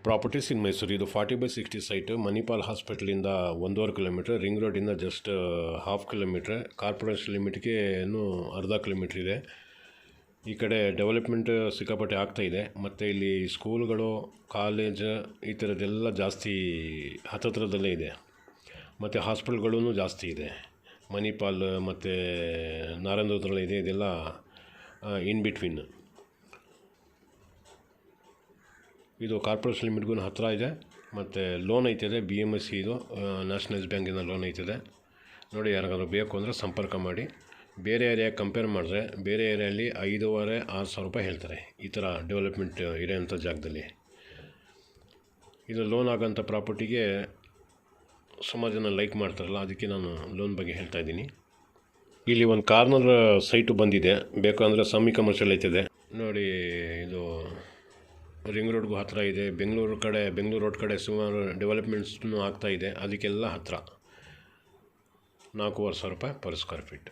Properties ಇನ್ ಮೈಸೂರು. ಇದು 40/60 site. Manipal ಹಾಸ್ಪಿಟಲಿಂದ 1.5 kilometre, ring ರೋಡಿಂದ ಜಸ್ಟ್ ಹಾಫ್ ಕಿಲೋಮೀಟ್ರ್, ಕಾರ್ಪೊರೇಷನ್ ಲಿಮಿಟ್ಗೆ ಇನ್ನೂ ಅರ್ಧ ಕಿಲೋಮೀಟ್ರ್ ಇದೆ. ಈ ಕಡೆ ಡೆವಲಪ್ಮೆಂಟ್ ಸಿಕ್ಕಾಪಟ್ಟೆ ಆಗ್ತಾಯಿದೆ. ಮತ್ತು ಇಲ್ಲಿ ಸ್ಕೂಲ್ಗಳು, ಕಾಲೇಜ್ ಈ ಥರದ್ದೆಲ್ಲ ಜಾಸ್ತಿ ಹತ್ತತ್ರದಲ್ಲೇ ಇದೆ. ಮತ್ತು ಹಾಸ್ಪಿಟಲ್ಗಳೂ ಜಾಸ್ತಿ ಇದೆ. ಮಣಿಪಾಲ್ ಮತ್ತು ನಾರಾಯಣದಲ್ಲಿ ಇದೆ. ಇದೆಲ್ಲ ಇನ್ ಬಿಟ್ವೀನ್. ಇದು ಕಾರ್ಪೊರೇಷನ್ ಲಿಮಿಟ್ಗೂ ಹತ್ತಿರ ಇದೆ. ಮತ್ತು ಲೋನ್ ಐತಿದೆ, BMC ಇದು ನ್ಯಾಷನಲೈಸ್ ಬ್ಯಾಂಕಿಂದ ಲೋನ್ ಐತಿದೆ. ನೋಡಿ, ಯಾರಿಗಾದ್ರೂ ಬೇಕು ಅಂದರೆ ಸಂಪರ್ಕ ಮಾಡಿ. ಬೇರೆ ಏರಿಯಾಗೆ ಕಂಪೇರ್ ಮಾಡಿದ್ರೆ ಬೇರೆ ಏರಿಯಲ್ಲಿ 5,500-6 ಸಾವಿರ ರೂಪಾಯಿ ಹೇಳ್ತಾರೆ ಈ ಥರ ಡೆವಲಪ್ಮೆಂಟ್ ಇರೋಂಥ ಜಾಗದಲ್ಲಿ. ಇದು ಲೋನ್ ಆಗೋಂಥ ಪ್ರಾಪರ್ಟಿಗೆ ಸುಮಾರು ಜನ ಲೈಕ್ ಮಾಡ್ತಾರಲ್ಲ, ಅದಕ್ಕೆ ನಾನು ಲೋನ್ ಬಗ್ಗೆ ಹೇಳ್ತಾ ಇದ್ದೀನಿ. ಇಲ್ಲಿ ಒಂದು ಕಾರ್ನರ್ ಸೈಟು ಬಂದಿದೆ, ಬೇಕು ಅಂದರೆ ಸಮ್ಮಿ ಕಮರ್ಷಿಯಲ್ ಐತಿದೆ. ನೋಡಿ, ಇದು ರಿಂಗ್ ರೋಡ್ಗೂ ಹತ್ತಿರ ಇದೆ. ಬೆಂಗಳೂರು ರೋಡ್ ಕಡೆ ಸುಮಾರು ಡೆವಲಪ್ಮೆಂಟ್ಸ್ನೂ ಆಗ್ತಾಯಿದೆ. ಅದಕ್ಕೆಲ್ಲ ಹತ್ತಿರ. 4,500 ರೂಪಾಯಿ ಪರ್ ಸ್ಕ್ವೇರ್ ಫೀಟ್.